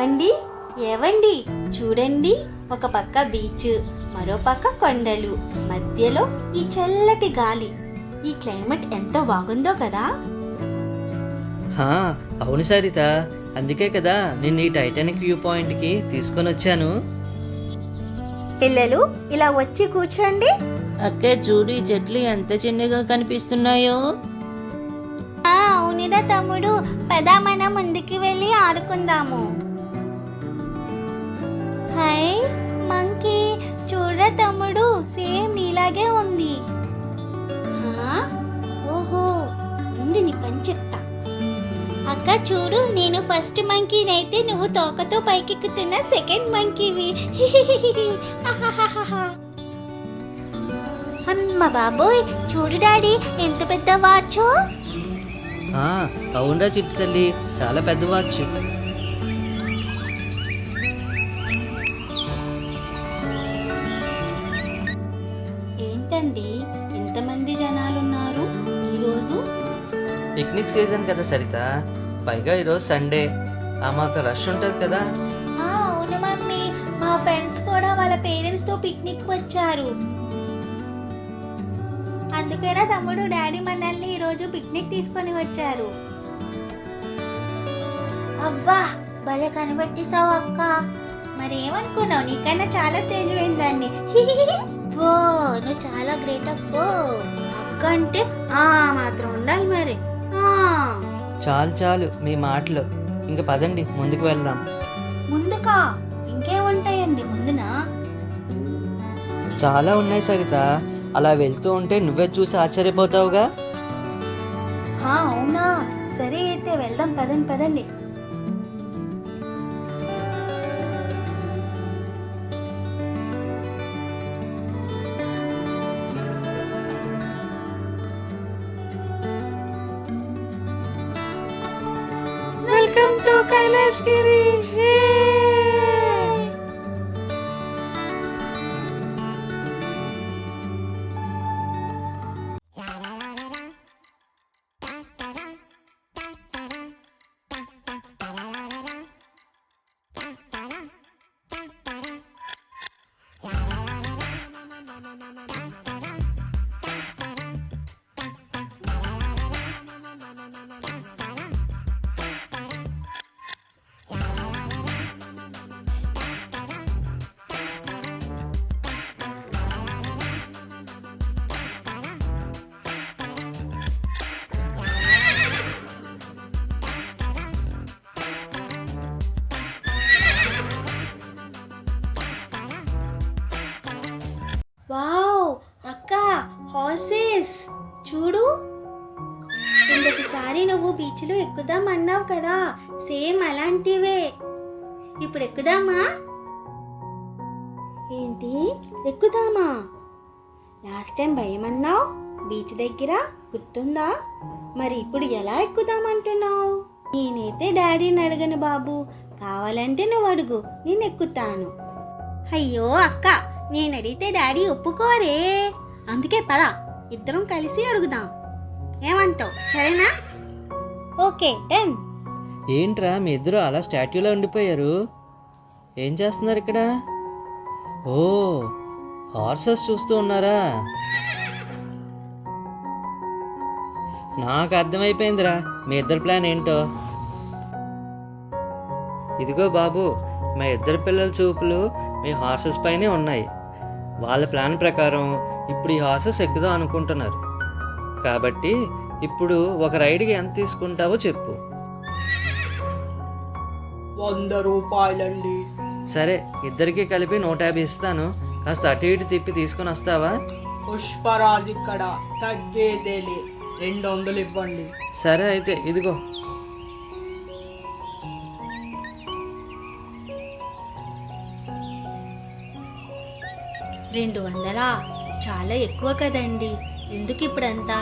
ఏవండి ఏవండి చూడండి, ఒక పక్క బీచ్, మరో పక్క కొండలు, మధ్యలో ఈ చల్లటి గాలి. ఈ క్లైమేట్ ఎంతో బాగుందో కదా. అవును సరిత, అందుకే కదా నేను ఈ టైటానిక్ వ్యూ పాయింట్కి తీసుకొని వచ్చాను. పిల్లలు ఇలా వచ్చి కూర్చోండి. అక్కే చూడు, ఈ చెట్లు ఎంత చిన్నగా కనిపిస్తున్నాయో. అవునిరా తమ్ముడు, పద మనం ముందుకు వెళ్ళి ఆడుకుందాము. హాయ్ మంకీ, చూడరా తమ్ముడు, సేమ్ నీలాగే ఉంది. ఓహో, ఉండి నీ పని చెప్తా. అక్క చూడు, నేను ఫస్ట్ మంకీనైతే, నువ్వు తోకతో పైకెక్కుతున్న సెకండ్ మంకీవి. అమ్మ బాబోయ్, చూడు డాడీ ఎంత పెద్ద వాచో. అవునరా చిట్టు తల్లి, చాలా పెద్ద వాచ్. ఏంటండి ఇంతమంది జనాలున్నారు ఈరోజు? పిక్నిక్ సీజన్ కదా సరిత, పైగా ఈరోజు సండే, ఆ మాత్రం రష్ ఉంటుంది కదా. అవును మమ్మీ, మా ఫ్రెండ్స్ కూడా వాళ్ళ పేరెంట్స్ తో పిక్నిక్ వచ్చారు. అందుకేనా తమ్ముడు, డాడీ మనల్ని ఈరోజు పిక్నిక్ తీసుకొని వచ్చారు. అబ్బా, భలే కనిపెట్టేశావు అక్క. మరేమనుకున్నావు, నీకన్నా చాలా తెలివైన దాన్ని. ఓ, నువ్వు చాలా గ్రేట్ అక్కో. అక్క అంటే మాత్రం ఉండాలి మరి. చాలు చాలు మీ మాటలు, ఇంక పదండి ముందుకు వెళ్దాం. ముందుకా? ఇంకేముంటాయండి ముందున? చాలా ఉన్నాయి సరిత, అలా వెళ్తూ ఉంటే నువ్వే చూసి ఆశ్చర్యపోతావుగా. అవునా, సరే అయితే వెళ్దాం, పదండి పదండి. Welcome to Kailasagiri. వావ్ అక్క, హార్సెస్ చూడు. ఇంకొకసారి నువ్వు బీచ్లో ఎక్కుదాం అన్నావు కదా, సేమ్ అలాంటివే. ఇప్పుడు ఎక్కుదామా? ఏంటి, ఎక్కుదామా? లాస్ట్ టైం భయమన్నావు బీచ్ దగ్గర, గుర్తుందా? మరి ఇప్పుడు ఎలా ఎక్కుదామంటున్నావు? నేనైతే డాడీని అడగను బాబు, కావాలంటే నువ్వు అడుగు, నేను ఎక్కుతాను. అయ్యో అక్క, నేను అడిగితే డాడీ ఒప్పుకోరే. అందుకే పద, ఇద్దరం కలిసి అడుగుదాం. ఏమంటావు, సరేనా? Okay done. ఏంట్రా మీ ఇద్దరు అలా స్టాట్యూలో ఉండిపోయారు, ఏం చేస్తున్నారు ఇక్కడ? ఓ, హార్సెస్ చూస్తూ ఉన్నారా? నాకు అర్థమైపోయిందిరా మీ ఇద్దరు ప్లాన్ ఏంటో. ఇదిగో బాబు, మా ఇద్దరు పిల్లల చూపులు మీ హార్సెస్ పైనే ఉన్నాయి. వాళ్ళ ప్లాన్ ప్రకారం ఇప్పుడు ఈ హార్సెస్ ఎక్కుదాం అనుకుంటున్నారు. కాబట్టి ఇప్పుడు ఒక రైడ్కి ఎంత తీసుకుంటావో చెప్పు. 100 రూపాయలండి. సరే, ఇద్దరికి కలిపి 150 ఇస్తాను. కాస్త అటు ఇటు తిప్పి తీసుకొని వస్తావా? పుష్పరాజు ఇక్కడ తగ్గేదేలే, 200 ఇవ్వండి. సరే అయితే ఇదిగో. $200 చాలా ఎక్కువ కదండి, ఎందుకు ఇప్పుడంతా?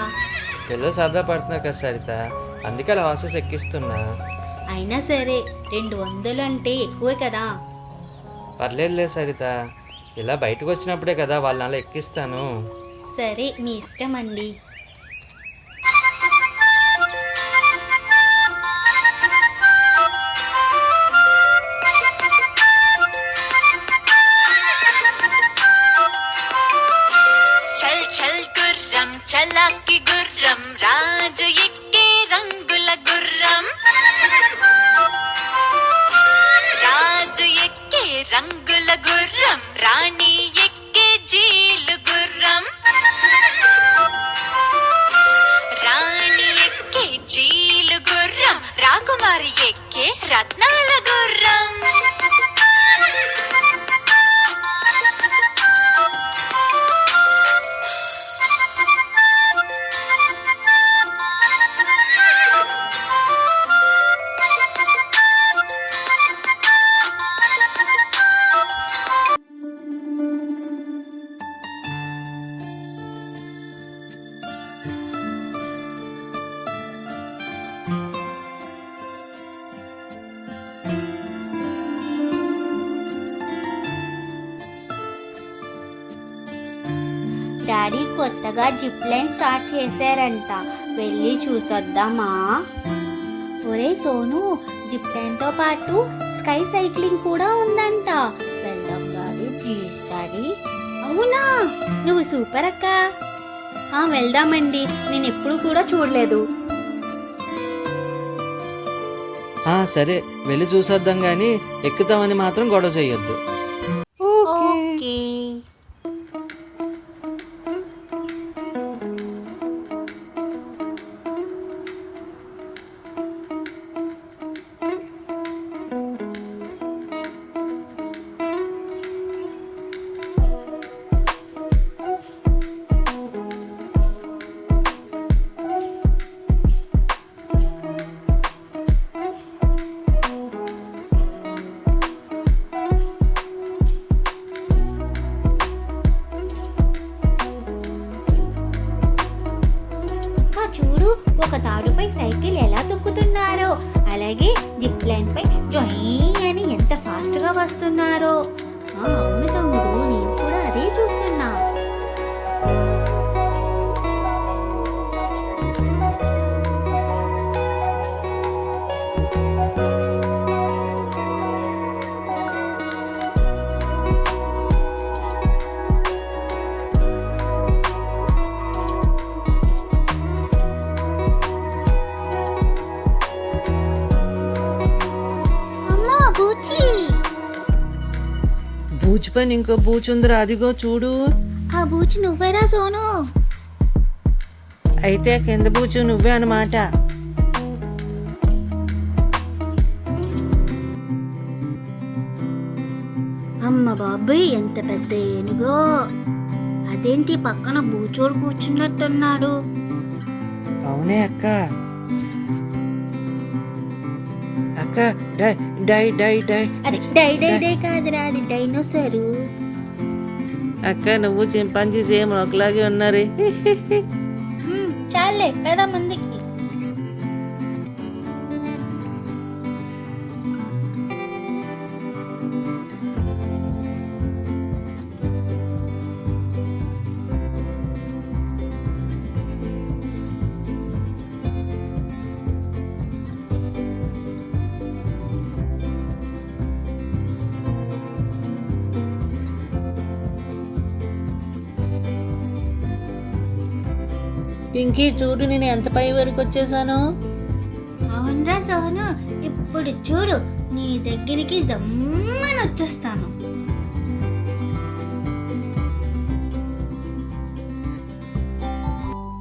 పిల్లలు సరదా పడుతున్నారు కదా సరిత, అందుకే అలా హార్సెస్ ఎక్కిస్తున్నా. అయినా సరే 200 అంటే ఎక్కువే కదా. పర్లేదులే సరిత, ఇలా బయటకు వచ్చినప్పుడే కదా వాళ్ళని అలా ఎక్కిస్తాను. సరే, మీ ఇష్టం అండి. గుర్రం చలాకి గుర్రం రాజు ఎక్కే రంగుల గుర్రం రాజు ఎక్కే రంగుల గుర్రం రాణి ఎక్కే జీలు గుర్రం రాణి ఎక్కే జీలు గుర్రం రాకుమారి ఎక్కే రత్నాల గుర్రం డాడీ కొత్తగా జిప్ లైన్ స్టార్ట్ చేశారంట, వెళ్ళి చూసొద్దామా? ఒరే సోను, జిప్ లైన్తో పాటు స్కై సైక్లింగ్ కూడా ఉందంట, వెళ్దాం డాడీ, ప్లీజ్ డాడీ. అవునా, నువ్వు సూపర్ అక్క. వెళ్దామండి, నేను ఎప్పుడు కూడా చూడలేదు. సరే వెళ్ళి చూసొద్దాం కానీ ఎక్కుతామని మాత్రం గొడవ చేయొద్దు. ఓకే. చూడు, ఒక తాడుపై సైకిల్ ఎలా తొక్కుతున్నారో, అలాగే జిప్ లైన్ పై జొయ్ అని ఎంత ఫాస్ట్ గా వస్తున్నారో. అవును తమ్ముడు, నేను కూడా అదే చూస్తున్నా. బూచ్ పైన ఇంకో బూచ్ ఉందిరా, అదిగో చూడు. ఆ బూచి నువ్వేరా సోను? అయితే కింద బూచు నువ్వే అన్నమాట. అమ్మ బాబాయ్, ఎంత పెద్ద ఏనుగో! అదేంటి పక్కన బూచోడు కూర్చున్నట్టున్నాడు? అవునే అక్క. అక్క డై డై డై డై. అది డై డై డై కాదురా, అది డైనోసారు. అక్క నువ్వు చింపాంజీ సేమ్ ఒకలాగే ఉన్నారు. చాలే కదా ముందుకి. పింకీ చూడు, నేను ఎంత పై వరకు వచ్చేసాను. అవునరా సోను, ఇప్పుడు చూడు, నీ దగ్గరికి జమ్మని వచ్చేస్తాను.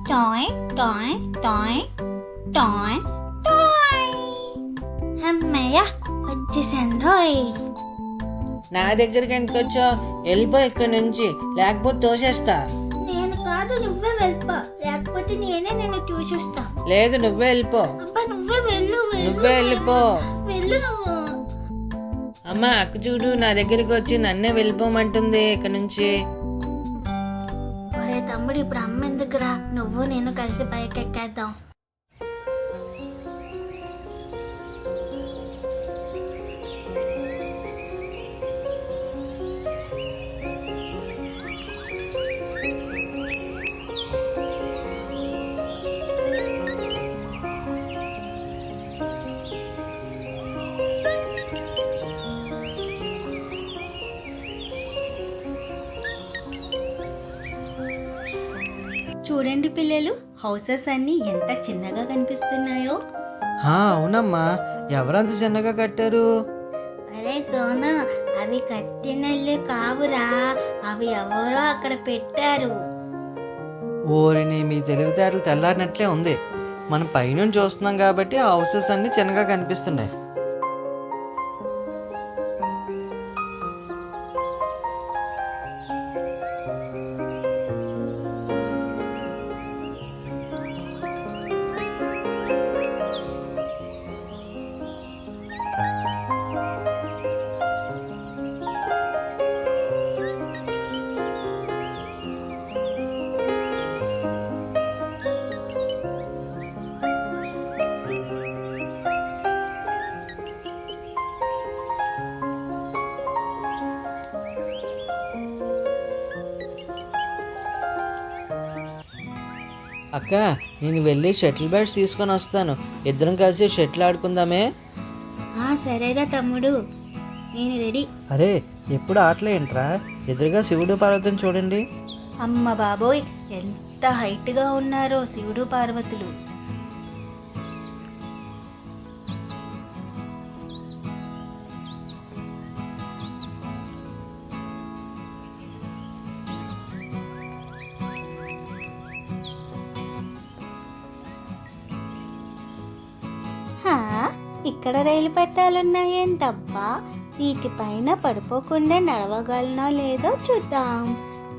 Toy toy toy toy toy. అమ్మయ్య, వచ్చేసాను రోయ్. నా దగ్గరికి ఎందుకు వచ్చావు? వెళ్ళిపో ఇక్కడి నుంచి, లేకపోతే తోసేస్తా. నేను కాదు, నువ్వే వెళ్ళిపో, లేకపోతే నేనే నిన్ను చూసేస్తా. లేదు, నువ్వే వెళ్ళిపో. అబ్బా, నువ్వే వెళ్ళు. నువ్వే వెళ్ళిపో. వెళ్ళు నువ్వు. అమ్మ అక్క చూడు, నా దగ్గరికి వచ్చి నన్నే వెళ్ళిపోమంటుంది ఇక్కడ నుంచి. ఒరే తమ్ముడు, ఇప్పుడు అమ్మ ఎందుకురా, నువ్వు నేను కలిసి పైకి ఎక్కేద్దాం. చూడండి పిల్లలు, హౌసెస్ అన్నీ ఎంత చిన్నగా కనిపిస్తున్నాయో. అవునమ్మా, ఎవరంత చిన్నగా కట్టారు? అరే సోను, అవి కట్టినల్లు కావురా, అవి ఎవరో అక్కడ పెట్టారు. ఓరిని, మీ తెలివితేటలు తెల్లారినట్లే ఉంది. మనం పైనుంచి చూస్తున్నాం కాబట్టి ఆ హౌసెస్ అన్నీ చిన్నగా కనిపిస్తున్నాయి. అక్క, నేను వెళ్ళి షటిల్ బ్యాట్స్ తీసుకొని వస్తాను. ఇద్దరం కలిసి షటిల్ ఆడుకుందామే? సరేరా తమ్ముడు, నేను రెడీ. అరే, ఎప్పుడు ఆటలేంట్రా? ఎదురుగా శివుడు పార్వతిని చూడండి. అమ్మ బాబోయ్, ఎంత హైట్గా ఉన్నారో శివుడు పార్వతులు. ఇక్కడ రైలు పట్టాలున్నాయేంటబ్బా, వీటి పైన పడిపోకుండా నడవగలనో లేదో చూద్దాం.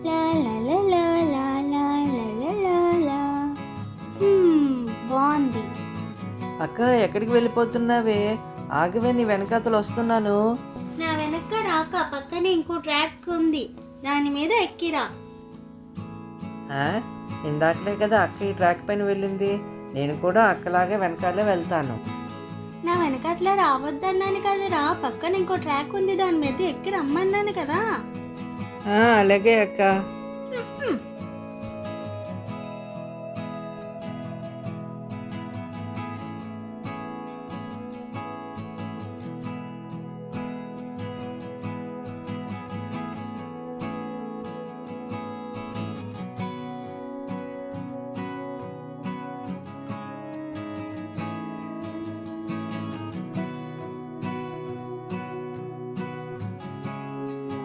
లా లా లా లా లా లా లా లా లా. బాగుంది. అక్క, ఎక్కడికి వెళ్ళిపోతున్నావే? ఆగవే, నీ వెనకాతలు వస్తున్నాను. నా వెనక రాక, పక్కనే ఇంకో ట్రాక్ ఉంది, దాని మీద ఎక్కిరా. ఇందాకలే కదా అక్క ఈ ట్రాక్ పైన వెళ్ళింది. నేను కూడా అక్కలాగే వెనకాలే వెళ్తాను. నా వెనకట్లా రావద్దన్నాను కదరా, పక్కన ఇంకో ట్రాక్ ఉంది, దాని మీద ఎక్కి రమ్మన్నాను కదా. అలాగే అక్క.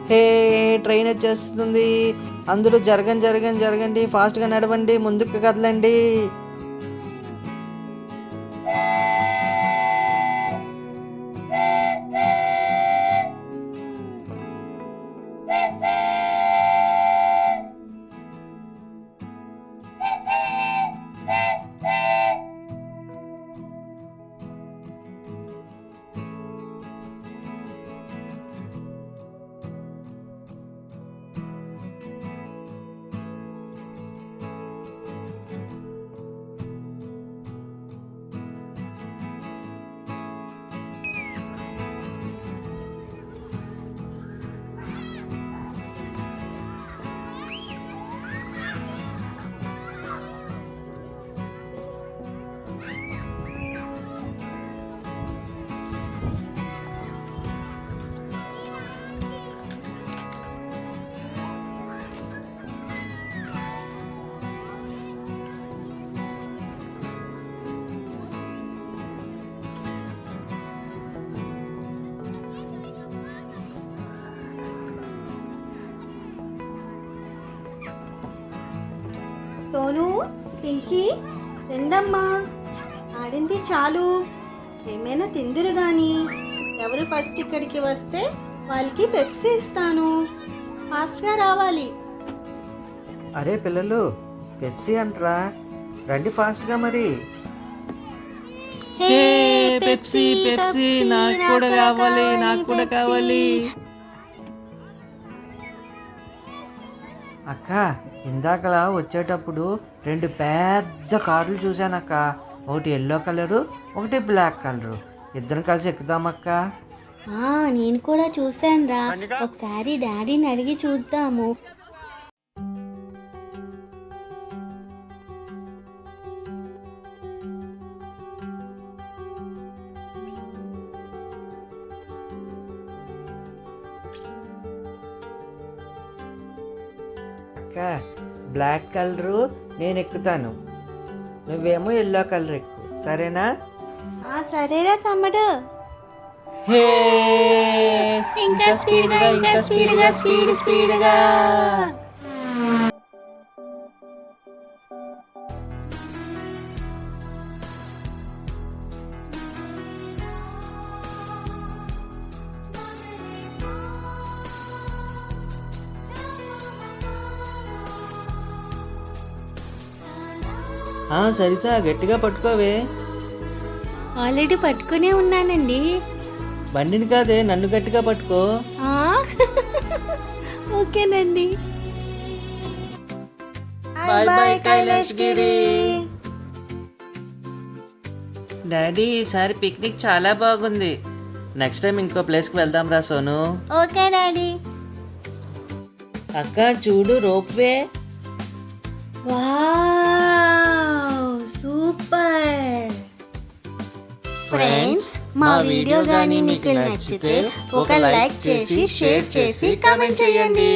హే, ట్రైన్ వచ్చేస్తుంది. అందరూ జరగండి, ఫాస్ట్గా నడవండి, ముందుకు కదలండి. సోను, పింకీ, రెండమ్మా, ఆడింది చాలు, ఏమైనా తిందురు గాని. ఎవరు ఫస్ట్ ఇక్కడికి వస్తే వాళ్ళకి పెప్సీ ఇస్తాను, ఫాస్ట్గా రావాలి. అరే పిల్లలు, పెప్సీ అంటరా, రండి ఫాస్ట్గా మరి. పెప్సీ, పెప్సీ, నాకు కూడా కావాలి, నాకు కూడా కావాలి. అక్క, ఇందాకలా వచ్చేటప్పుడు 2 పెద్ద కార్లు చూశానక్క. ఒకటి ఎల్లో కలరు, ఒకటి బ్లాక్ కలరు. ఇద్దరం కలిసి ఎక్కుదామక్క. నేను కూడా చూశాను రా, ఒకసారి డాడీని అడిగి చూద్దాము. బ్లాక్ కలరు నేను ఎక్కుతాను, నువ్వేమో ఎల్లో కలర్ ఎక్కు, సరేనా? సరేరా తమ్ముడు. హే ఇంకా స్పీడ్గా ఇంకా స్పీడ్గా స్పీడ్గా. సరిత గట్టిగా పట్టుకోవే. ఆల్రెడీ పట్టుకునే ఉన్నానండి. బండిని కాదే, నన్ను గట్టిగా పట్టుకో. ఆ, ఓకేనండి. Bye bye Kailasagiri. డాడీ ఈసారి పిక్నిక్ చాలా బాగుంది. నెక్స్ట్ టైం ఇంకో ప్లేస్కి వెళ్దాం రా సోను. Okay daddy. అక్క చూడు రోప్వే. Wow, super. ఫ్రెండ్స్, మా వీడియో గానీ మీకు నచ్చితే ఒక లైక్ చేసి, షేర్ చేసి, కామెంట్ చేయండి.